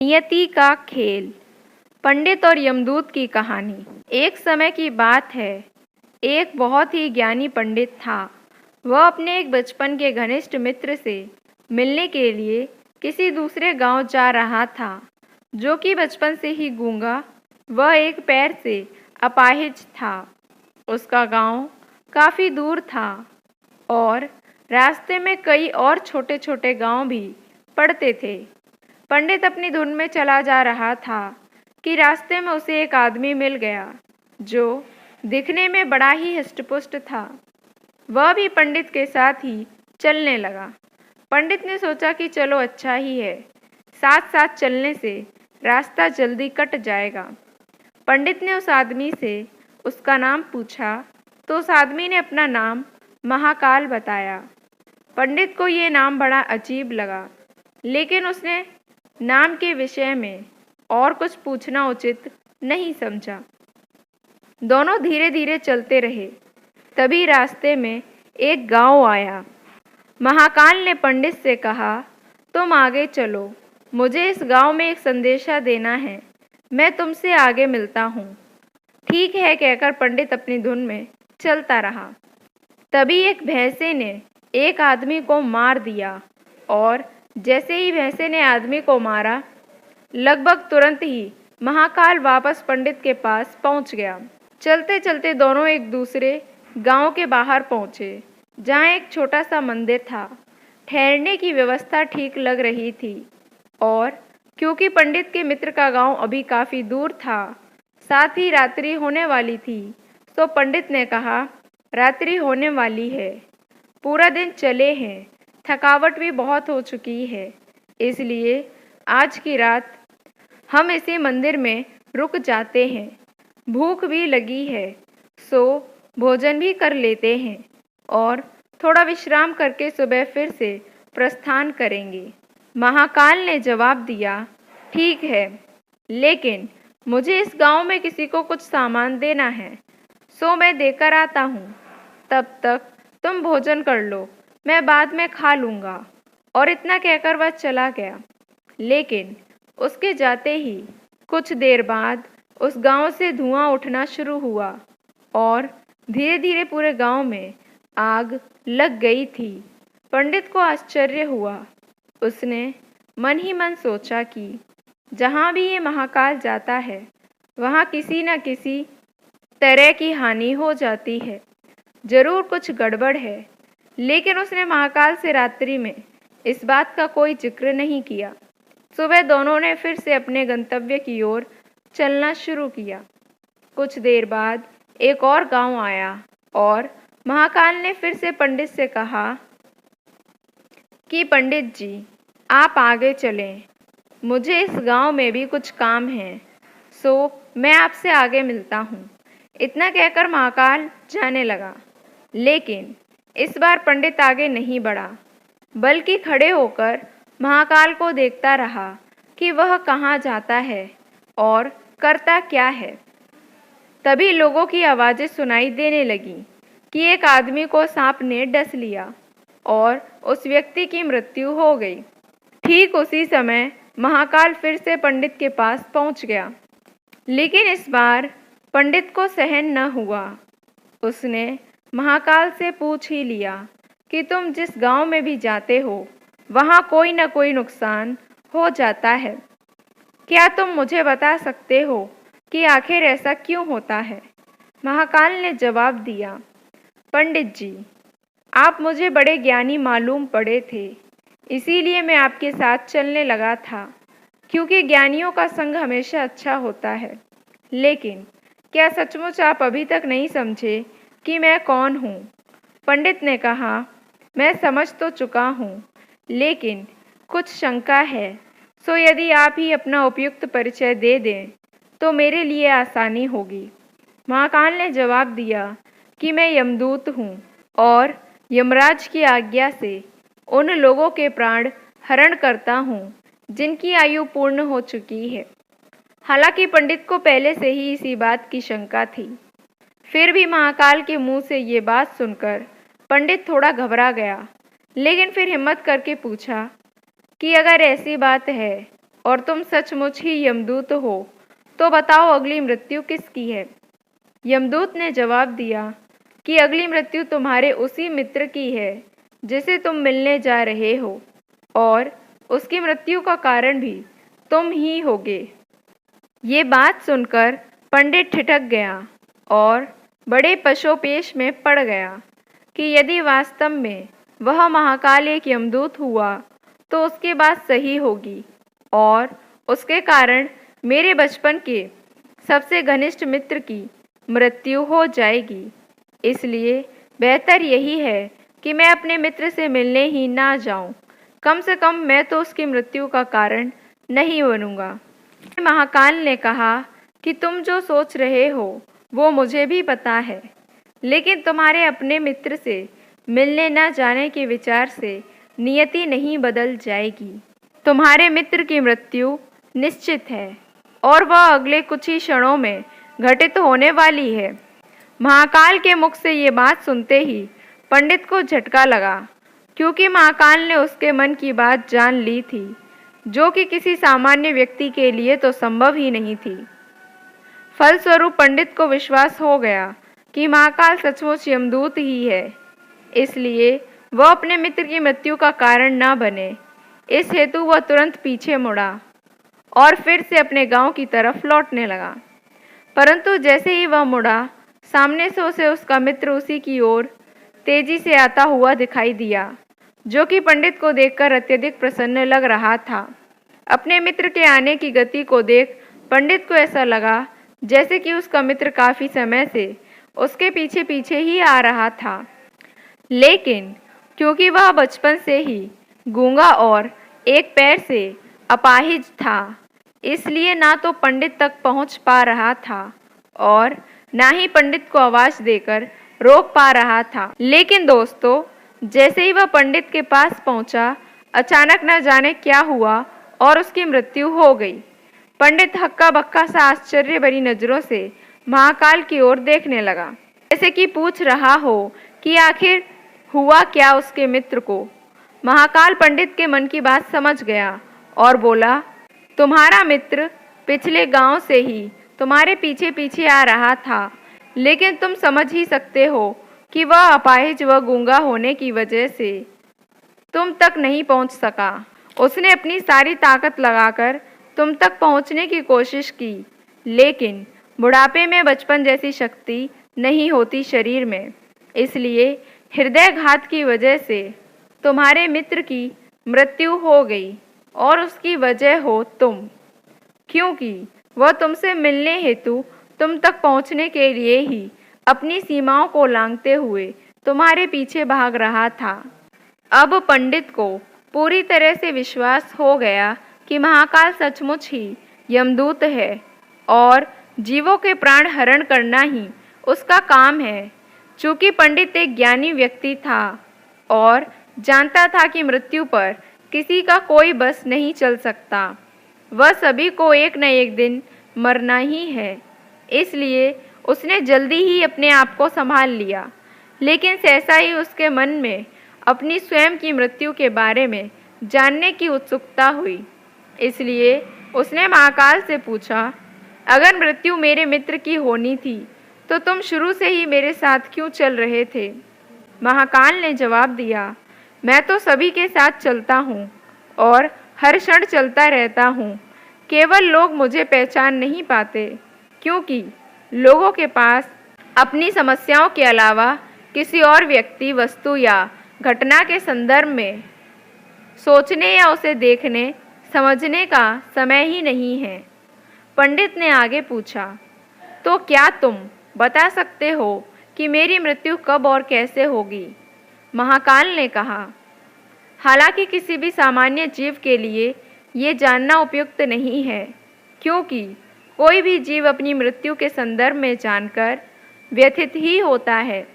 नियति का खेल। पंडित और यमदूत की कहानी। एक समय की बात है, एक बहुत ही ज्ञानी पंडित था। वह अपने एक बचपन के घनिष्ठ मित्र से मिलने के लिए किसी दूसरे गांव जा रहा था, जो कि बचपन से ही गूंगा, वह एक पैर से अपाहिज था। उसका गांव काफ़ी दूर था और रास्ते में कई और छोटे छोटे गांव भी पड़ते थे। पंडित अपनी धुन में चला जा रहा था कि रास्ते में उसे एक आदमी मिल गया, जो दिखने में बड़ा ही हष्टपुष्ट था। वह भी पंडित के साथ ही चलने लगा। पंडित ने सोचा कि चलो अच्छा ही है, साथ साथ चलने से रास्ता जल्दी कट जाएगा। पंडित ने उस आदमी से उसका नाम पूछा तो उस आदमी ने अपना नाम महाकाल बताया। पंडित को ये नाम बड़ा अजीब लगा, लेकिन उसने नाम के विषय में और कुछ पूछना उचित नहीं समझा। दोनों धीरे धीरे चलते रहे। तभी रास्ते में एक गांव आया। महाकाल ने पंडित से कहा, तुम आगे चलो, मुझे इस गांव में एक संदेशा देना है, मैं तुमसे आगे मिलता हूँ। ठीक है कहकर पंडित अपनी धुन में चलता रहा। तभी एक भैंसे ने एक आदमी को मार दिया और जैसे ही भैंसे ने आदमी को मारा, लगभग तुरंत ही महाकाल वापस पंडित के पास पहुंच गया। चलते चलते दोनों एक दूसरे गांव के बाहर पहुंचे, जहां एक छोटा सा मंदिर था। ठहरने की व्यवस्था ठीक लग रही थी और क्योंकि पंडित के मित्र का गांव अभी काफ़ी दूर था, साथ ही रात्रि होने वाली थी, तो पंडित ने कहा, रात्रि होने वाली है, पूरा दिन चले हैं, थकावट भी बहुत हो चुकी है, इसलिए आज की रात हम इसी मंदिर में रुक जाते हैं। भूख भी लगी है, सो भोजन भी कर लेते हैं और थोड़ा विश्राम करके सुबह फिर से प्रस्थान करेंगे। महाकाल ने जवाब दिया, ठीक है, लेकिन मुझे इस गांव में किसी को कुछ सामान देना है, सो मैं देकर आता हूँ। तब तक तुम भोजन कर लो, मैं बाद में खा लूँगा। और इतना कहकर वह चला गया। लेकिन उसके जाते ही कुछ देर बाद उस गांव से धुआं उठना शुरू हुआ और धीरे धीरे पूरे गांव में आग लग गई थी। पंडित को आश्चर्य हुआ। उसने मन ही मन सोचा कि जहाँ भी ये महाकाल जाता है, वहाँ किसी न किसी तरह की हानि हो जाती है, जरूर कुछ गड़बड़ है। लेकिन उसने महाकाल से रात्रि में इस बात का कोई जिक्र नहीं किया। सुबह दोनों ने फिर से अपने गंतव्य की ओर चलना शुरू किया। कुछ देर बाद एक और गांव आया और महाकाल ने फिर से पंडित से कहा कि पंडित जी, आप आगे चलें, मुझे इस गांव में भी कुछ काम है, सो मैं आपसे आगे मिलता हूँ। इतना कहकर महाकाल जाने लगा। लेकिन इस बार पंडित आगे नहीं बढ़ा, बल्कि खड़े होकर महाकाल को देखता रहा कि वह कहाँ जाता है और करता क्या है। तभी लोगों की आवाज़ें सुनाई देने लगी कि एक आदमी को सांप ने डस लिया और उस व्यक्ति की मृत्यु हो गई। ठीक उसी समय महाकाल फिर से पंडित के पास पहुंच गया, लेकिन इस बार पंडित को सहन न हुआ। उसने महाकाल से पूछ ही लिया कि तुम जिस गांव में भी जाते हो, वहाँ कोई न कोई नुकसान हो जाता है। क्या तुम मुझे बता सकते हो कि आखिर ऐसा क्यों होता है? महाकाल ने जवाब दिया, पंडित जी, आप मुझे बड़े ज्ञानी मालूम पड़े थे, इसीलिए मैं आपके साथ चलने लगा था, क्योंकि ज्ञानियों का संग हमेशा अच्छा होता है। लेकिन क्या सचमुच आप अभी तक नहीं समझे कि मैं कौन हूँ? पंडित ने कहा, मैं समझ तो चुका हूँ, लेकिन कुछ शंका है, सो यदि आप ही अपना उपयुक्त परिचय दे दें तो मेरे लिए आसानी होगी। महाकाल ने जवाब दिया कि मैं यमदूत हूँ और यमराज की आज्ञा से उन लोगों के प्राण हरण करता हूँ जिनकी आयु पूर्ण हो चुकी है। हालांकि पंडित को पहले से ही इसी बात की शंका थी, फिर भी महाकाल के मुंह से ये बात सुनकर पंडित थोड़ा घबरा गया। लेकिन फिर हिम्मत करके पूछा कि अगर ऐसी बात है और तुम सचमुच ही यमदूत हो, तो बताओ अगली मृत्यु किसकी है। यमदूत ने जवाब दिया कि अगली मृत्यु तुम्हारे उसी मित्र की है जिसे तुम मिलने जा रहे हो, और उसकी मृत्यु का कारण भी तुम ही होगे। ये बात सुनकर पंडित ठिठक गया और बड़े पशोपेश में पड़ गया कि यदि वास्तव में वह महाकाल एक यमदूत हुआ तो उसकी बात सही होगी और उसके कारण मेरे बचपन के सबसे घनिष्ठ मित्र की मृत्यु हो जाएगी। इसलिए बेहतर यही है कि मैं अपने मित्र से मिलने ही ना जाऊं। कम से कम मैं तो उसकी मृत्यु का कारण नहीं बनूंगा। महाकाल ने कहा कि तुम जो सोच रहे हो वो मुझे भी पता है, लेकिन तुम्हारे अपने मित्र से मिलने न जाने के विचार से नियति नहीं बदल जाएगी। तुम्हारे मित्र की मृत्यु निश्चित है और वह अगले कुछ ही क्षणों में घटित होने वाली है। महाकाल के मुख से ये बात सुनते ही पंडित को झटका लगा, क्योंकि महाकाल ने उसके मन की बात जान ली थी, जो कि किसी सामान्य व्यक्ति के लिए तो संभव ही नहीं थी। फलस्वरूप पंडित को विश्वास हो गया कि महाकाल सचमुच यमदूत ही है, इसलिए वह अपने मित्र की मृत्यु का कारण न बने। इस हेतु वह तुरंत पीछे मुड़ा और फिर से अपने गांव की तरफ लौटने लगा। परंतु जैसे ही वह मुड़ा, सामने से उसे उसका मित्र उसी की ओर तेजी से आता हुआ दिखाई दिया, जो कि पंडित को देखकर अत्यधिक प्रसन्न लग रहा था। अपने मित्र के आने की गति को देख पंडित को ऐसा लगा जैसे कि उसका मित्र काफी समय से उसके पीछे पीछे ही आ रहा था। लेकिन क्योंकि वह बचपन से ही गूंगा और एक पैर से अपाहिज था, इसलिए ना तो पंडित तक पहुंच पा रहा था और ना ही पंडित को आवाज देकर रोक पा रहा था। लेकिन दोस्तों, जैसे ही वह पंडित के पास पहुंचा, अचानक न जाने क्या हुआ और उसकी मृत्यु हो गई। पंडित हक्का बक्का सा आश्चर्य भरी नजरों से महाकाल की ओर देखने लगा, जैसे कि पूछ रहा हो कि आखिर हुआ क्या उसके मित्र को। महाकाल पंडित के मन की बात समझ गया और बोला, तुम्हारा मित्र पिछले गांव से ही तुम्हारे पीछे पीछे आ रहा था, लेकिन तुम समझ ही सकते हो कि वह अपाहिज व गूंगा होने की वजह से तुम तक नहीं पहुंच सका। उसने अपनी सारी ताकत लगाकर तुम तक पहुंचने की कोशिश की, लेकिन बुढ़ापे में बचपन जैसी शक्ति नहीं होती शरीर में, इसलिए हृदयघात की वजह से तुम्हारे मित्र की मृत्यु हो गई और उसकी वजह हो तुम, क्योंकि वह तुमसे मिलने हेतु तुम तक पहुंचने के लिए ही अपनी सीमाओं को लांघते हुए तुम्हारे पीछे भाग रहा था। अब पंडित को पूरी तरह से विश्वास हो गया कि महाकाल सचमुच ही यमदूत है और जीवों के प्राण हरण करना ही उसका काम है। चूंकि पंडित एक ज्ञानी व्यक्ति था और जानता था कि मृत्यु पर किसी का कोई बस नहीं चल सकता, वह सभी को एक न एक दिन मरना ही है, इसलिए उसने जल्दी ही अपने आप को संभाल लिया। लेकिन सहसा ही उसके मन में अपनी स्वयं की मृत्यु के बारे में जानने की उत्सुकता हुई, इसलिए उसने महाकाल से पूछा, अगर मृत्यु मेरे मित्र की होनी थी तो तुम शुरू से ही मेरे साथ क्यों चल रहे थे। महाकाल ने जवाब दिया, मैं तो सभी के साथ चलता हूँ और हर क्षण चलता रहता हूँ, केवल लोग मुझे पहचान नहीं पाते, क्योंकि लोगों के पास अपनी समस्याओं के अलावा किसी और व्यक्ति, वस्तु या घटना के संदर्भ में सोचने या उसे देखने समझने का समय ही नहीं है। पंडित ने आगे पूछा, तो क्या तुम बता सकते हो कि मेरी मृत्यु कब और कैसे होगी। महाकाल ने कहा, हालांकि किसी भी सामान्य जीव के लिए ये जानना उपयुक्त नहीं है, क्योंकि कोई भी जीव अपनी मृत्यु के संदर्भ में जानकर व्यथित ही होता है,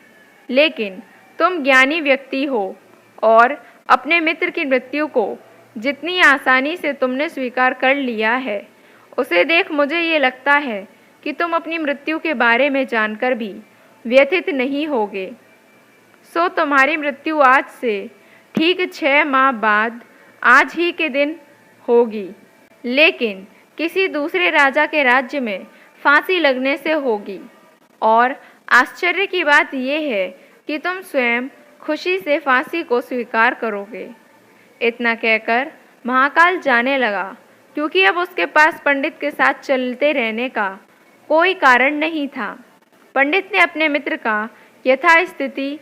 लेकिन तुम ज्ञानी व्यक्ति हो और अपने मित्र की मृत्यु को जितनी आसानी से तुमने स्वीकार कर लिया है, उसे देख मुझे ये लगता है कि तुम अपनी मृत्यु के बारे में जानकर भी व्यथित नहीं होगे। सो तुम्हारी मृत्यु आज से ठीक 6 माह बाद आज ही के दिन होगी। लेकिन किसी दूसरे राजा के राज्य में फांसी लगने से होगी। और आश्चर्य की बात यह है कि तुम स्वयं खुशी से फांसी को स्वीकार करोगे। इतना कहकर महाकाल जाने लगा, क्योंकि अब उसके पास पंडित के साथ चलते रहने का कोई कारण नहीं था। पंडित ने अपने मित्र का यथास्थिति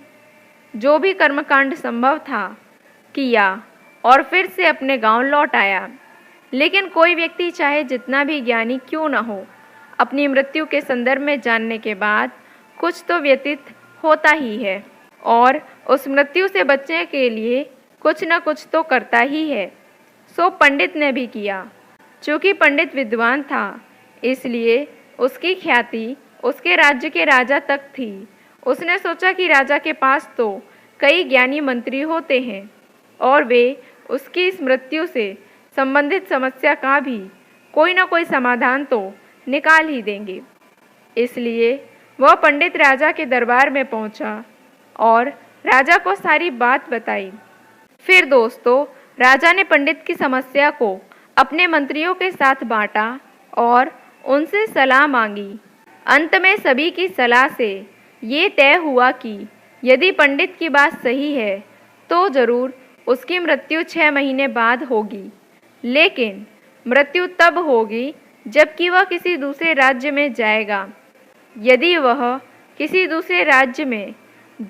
जो भी कर्मकांड संभव था किया और फिर से अपने गांव लौट आया। लेकिन कोई व्यक्ति चाहे जितना भी ज्ञानी क्यों न हो, अपनी मृत्यु के संदर्भ में जानने के बाद कुछ तो व्यतीत होता ही है और उस मृत्यु से बचने के लिए कुछ न कुछ तो करता ही है। सो पंडित ने भी किया। चूँकि पंडित विद्वान था, इसलिए उसकी ख्याति उसके राज्य के राजा तक थी। उसने सोचा कि राजा के पास तो कई ज्ञानी मंत्री होते हैं और वे उसकी इस मृत्यु से संबंधित समस्या का भी कोई न कोई समाधान तो निकाल ही देंगे। इसलिए वह पंडित राजा के दरबार में पहुंचा और राजा को सारी बात बताई। फिर दोस्तों, राजा ने पंडित की समस्या को अपने मंत्रियों के साथ बांटा और उनसे सलाह मांगी। अंत में सभी की सलाह से ये तय हुआ कि यदि पंडित की बात सही है तो जरूर उसकी मृत्यु 6 महीने बाद होगी। लेकिन मृत्यु तब होगी जबकि वह किसी दूसरे राज्य में जाएगा। यदि वह किसी दूसरे राज्य में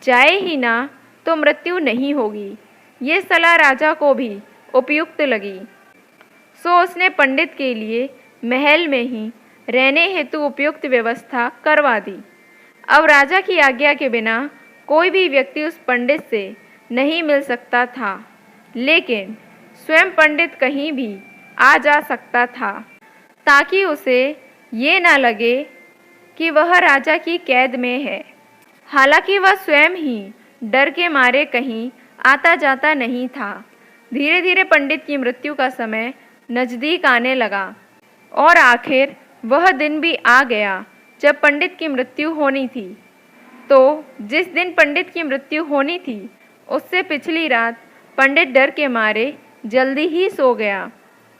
जाए ही ना तो मृत्यु नहीं होगी। ये सलाह राजा को भी उपयुक्त लगी। सो उसने पंडित के लिए महल में ही रहने हेतु उपयुक्त व्यवस्था करवा दी। अब राजा की आज्ञा के बिना कोई भी व्यक्ति उस पंडित से नहीं मिल सकता था, लेकिन स्वयं पंडित कहीं भी आ जा सकता था ताकि उसे ये ना लगे कि वह राजा की कैद में है। हालांकि वह स्वयं ही डर के मारे कहीं आता जाता नहीं था। धीरे धीरे पंडित की मृत्यु का समय नज़दीक आने लगा और आखिर वह दिन भी आ गया जब पंडित की मृत्यु होनी थी। तो जिस दिन पंडित की मृत्यु होनी थी उससे पिछली रात पंडित डर के मारे जल्दी ही सो गया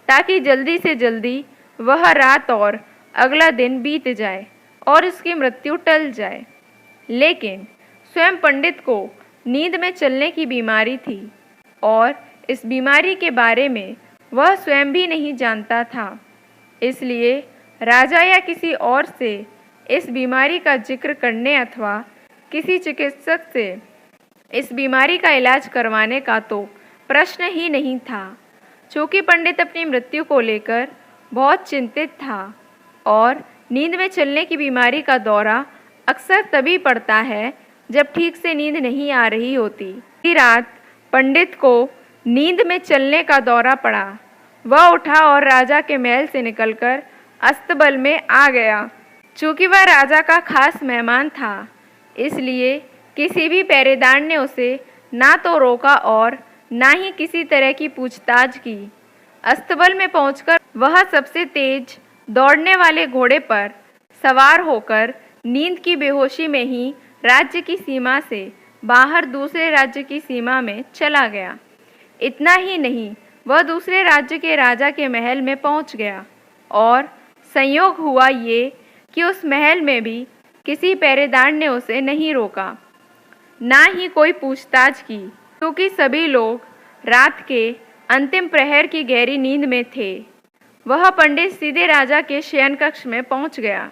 ताकि जल्दी से जल्दी वह रात और अगला दिन बीत जाए और उसकी मृत्यु टल जाए। लेकिन स्वयं पंडित को नींद में चलने की बीमारी थी और इस बीमारी के बारे में वह स्वयं भी नहीं जानता था। इसलिए राजा या किसी और से इस बीमारी का जिक्र करने अथवा किसी चिकित्सक से इस बीमारी का इलाज करवाने का तो प्रश्न ही नहीं था। चूँकि पंडित अपनी मृत्यु को लेकर बहुत चिंतित था और नींद में चलने की बीमारी का दौरा अक्सर तभी पड़ता है जब ठीक से नींद नहीं आ रही होती। इसी रात पंडित को नींद में चलने का दौरा पड़ा। वह उठा और राजा के महल से निकलकर अस्तबल में आ गया। चूँकि वह राजा का खास मेहमान था, इसलिए किसी भी पहरेदार ने उसे ना तो रोका और ना ही किसी तरह की पूछताछ की। अस्तबल में पहुंचकर वह सबसे तेज दौड़ने वाले घोड़े पर सवार होकर नींद की बेहोशी में ही राज्य की सीमा से बाहर दूसरे राज्य की सीमा में चला गया। इतना ही नहीं, वह दूसरे राज्य के राजा के महल में पहुंच गया और संयोग हुआ ये कि उस महल में भी किसी पहरेदार ने उसे नहीं रोका, ना ही कोई पूछताछ की, क्योंकि सभी लोग रात के अंतिम प्रहर की गहरी नींद में थे। वह पंडित सीधे राजा के शयन कक्ष में पहुंच गया।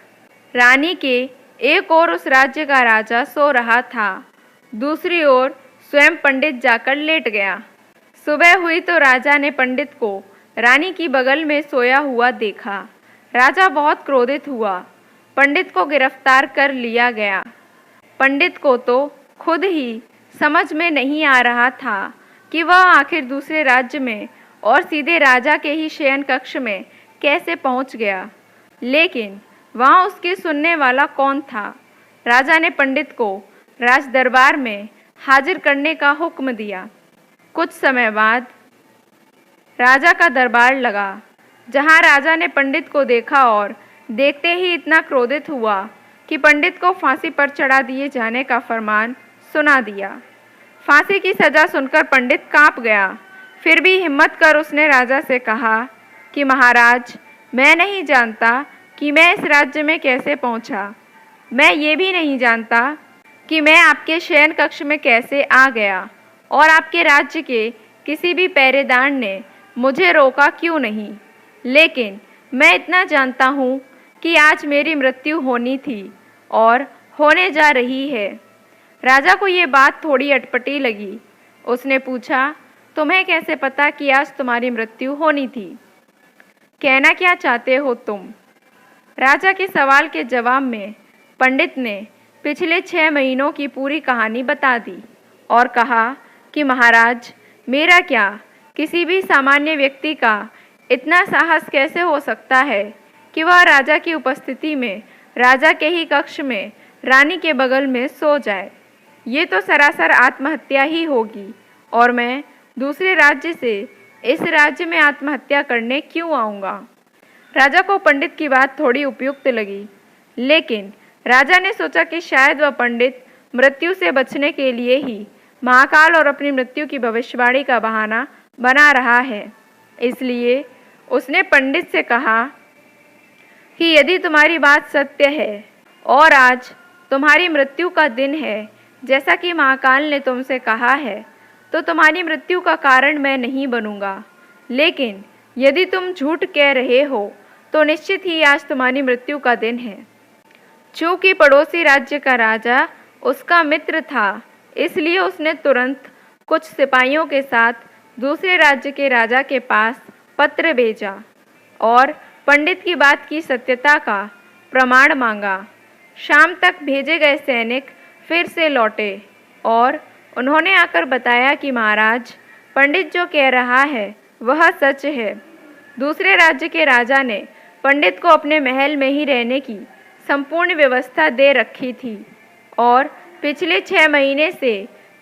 रानी के एक ओर उस राज्य का राजा सो रहा था, दूसरी ओर स्वयं पंडित जाकर लेट गया। सुबह हुई तो राजा ने पंडित को रानी की बगल में सोया हुआ देखा। राजा बहुत क्रोधित हुआ। पंडित को गिरफ्तार कर लिया गया। पंडित को तो खुद ही समझ में नहीं आ रहा था कि वह आखिर दूसरे राज्य में और सीधे राजा के ही शयन कक्ष में कैसे पहुंच गया। लेकिन वहां उसकी सुनने वाला कौन था? राजा ने पंडित को राज दरबार में हाजिर करने का हुक्म दिया। कुछ समय बाद राजा का दरबार लगा, जहां राजा ने पंडित को देखा और देखते ही इतना क्रोधित हुआ कि पंडित को फांसी पर चढ़ा दिए जाने का फरमान सुना दिया। फांसी की सज़ा सुनकर पंडित कांप गया। फिर भी हिम्मत कर उसने राजा से कहा कि महाराज, मैं नहीं जानता कि मैं इस राज्य में कैसे पहुंचा। मैं ये भी नहीं जानता कि मैं आपके शयन कक्ष में कैसे आ गया और आपके राज्य के किसी भी पहरेदार ने मुझे रोका क्यों नहीं। लेकिन मैं इतना जानता हूँ कि आज मेरी मृत्यु होनी थी और होने जा रही है। राजा को ये बात थोड़ी अटपटी लगी। उसने पूछा, तुम्हें कैसे पता कि आज तुम्हारी मृत्यु होनी थी? कहना क्या चाहते हो तुम? राजा के सवाल के जवाब में पंडित ने पिछले 6 महीनों की पूरी कहानी बता दी और कहा कि महाराज, मेरा क्या, किसी भी सामान्य व्यक्ति का इतना साहस कैसे हो सकता है कि वह राजा की उपस्थिति में राजा के ही कक्ष में रानी के बगल में सो जाए। ये तो सरासर आत्महत्या ही होगी और मैं दूसरे राज्य से इस राज्य में आत्महत्या करने क्यों आऊँगा? राजा को पंडित की बात थोड़ी उपयुक्त लगी, लेकिन राजा ने सोचा कि शायद वह पंडित मृत्यु से बचने के लिए ही महाकाल और अपनी मृत्यु की भविष्यवाणी का बहाना बना रहा है। इसलिए उसने पंडित से कहा कि यदि तुम्हारी बात सत्य है और आज तुम्हारी मृत्यु का दिन है, जैसा कि महाकाल ने तुमसे कहा है, तो तुम्हारी मृत्यु का कारण मैं नहीं बनूंगा। लेकिन यदि तुम झूठ कह रहे हो तो निश्चित ही आज तुम्हारी मृत्यु का दिन है। चूंकि पड़ोसी राज्य का राजा उसका मित्र था, इसलिए उसने तुरंत कुछ सिपाहियों के साथ दूसरे राज्य के राजा के पास पत्र भेजा और पंडित की बात की सत्यता का प्रमाण मांगा। शाम तक भेजे गए सैनिक फिर से लौटे और उन्होंने आकर बताया कि महाराज, पंडित जो कह रहा है वह सच है। दूसरे राज्य के राजा ने पंडित को अपने महल में ही रहने की संपूर्ण व्यवस्था दे रखी थी और पिछले 6 महीने से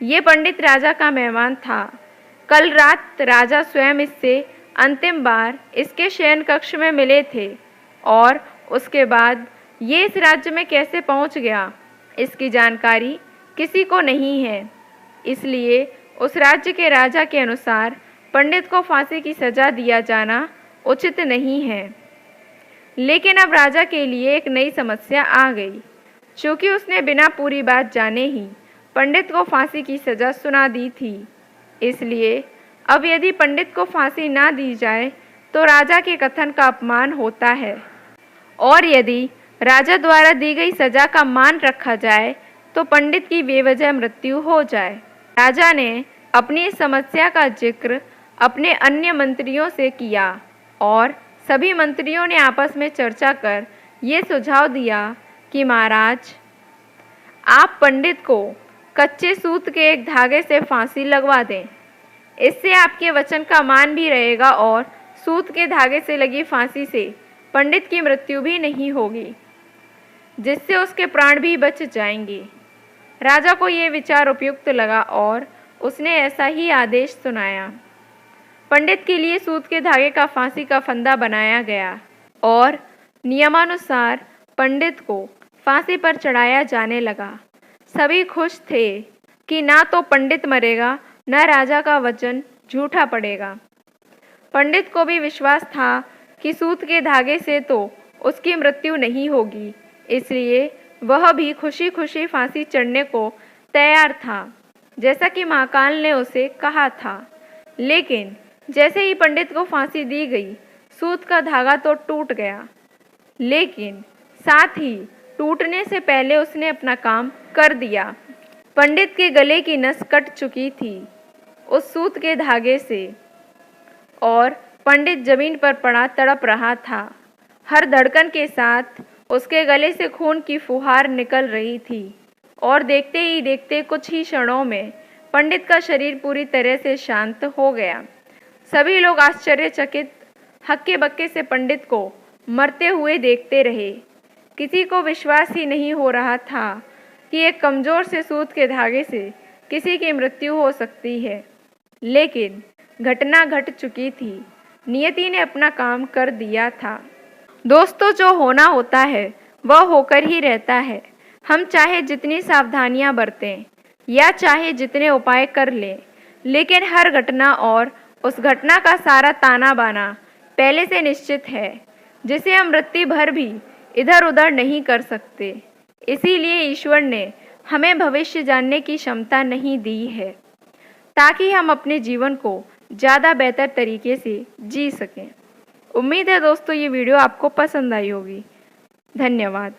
ये पंडित राजा का मेहमान था। कल रात राजा स्वयं इससे अंतिम बार इसके शयन कक्ष में मिले थे और उसके बाद ये इस राज्य में कैसे पहुंच गया, इसकी जानकारी किसी को नहीं है। इसलिए उस राज्य के राजा के अनुसार पंडित को फांसी की सज़ा दिया जाना उचित नहीं है। लेकिन अब राजा के लिए एक नई समस्या आ गई। चूँकि उसने बिना पूरी बात जाने ही पंडित को फांसी की सज़ा सुना दी थी, इसलिए अब यदि पंडित को फांसी ना दी जाए तो राजा के कथन का अपमान होता है, और यदि राजा द्वारा दी गई सज़ा का मान रखा जाए तो पंडित की बेवजह मृत्यु हो जाए। राजा ने अपनी इस समस्या का जिक्र अपने अन्य मंत्रियों से किया और सभी मंत्रियों ने आपस में चर्चा कर ये सुझाव दिया कि महाराज, आप पंडित को कच्चे सूत के एक धागे से फांसी लगवा दें। इससे आपके वचन का मान भी रहेगा और सूत के धागे से लगी फांसी से पंडित की मृत्यु भी नहीं होगी, जिससे उसके प्राण भी बच जाएंगे। राजा को ये विचार उपयुक्त लगा और उसने ऐसा ही आदेश सुनाया। पंडित के लिए सूत के धागे का फांसी का फंदा बनाया गया और नियमानुसार पंडित को फांसी पर चढ़ाया जाने लगा। सभी खुश थे कि ना तो पंडित मरेगा, न राजा का वचन झूठा पड़ेगा। पंडित को भी विश्वास था कि सूत के धागे से तो उसकी मृत्यु नहीं होगी, इसलिए वह भी खुशी खुशी फांसी चढ़ने को तैयार था, जैसा कि महाकाल ने उसे कहा था। लेकिन जैसे ही पंडित को फांसी दी गई, सूत का धागा तो टूट गया, लेकिन साथ ही टूटने से पहले उसने अपना काम कर दिया। पंडित के गले की नस कट चुकी थी उस सूत के धागे से और पंडित जमीन पर पड़ा तड़प रहा था। हर धड़कन के साथ उसके गले से खून की फुहार निकल रही थी और देखते ही देखते कुछ ही क्षणों में पंडित का शरीर पूरी तरह से शांत हो गया। सभी लोग आश्चर्यचकित हक्के बक्के से पंडित को मरते हुए देखते रहे। किसी को विश्वास ही नहीं हो रहा था कि एक कमज़ोर से सूत के धागे से किसी की मृत्यु हो सकती है। लेकिन घटना घट चुकी थी, नियति ने अपना काम कर दिया था। दोस्तों, जो होना होता है वह होकर ही रहता है। हम चाहे जितनी सावधानियां बरतें या चाहे जितने उपाय कर लें, लेकिन हर घटना और उस घटना का सारा ताना बाना पहले से निश्चित है, जिसे हम रत्ती भर भी इधर उधर नहीं कर सकते। इसीलिए ईश्वर ने हमें भविष्य जानने की क्षमता नहीं दी है, ताकि हम अपने जीवन को ज़्यादा बेहतर तरीके से जी सकें। उम्मीद है दोस्तों ये वीडियो आपको पसंद आई होगी। धन्यवाद।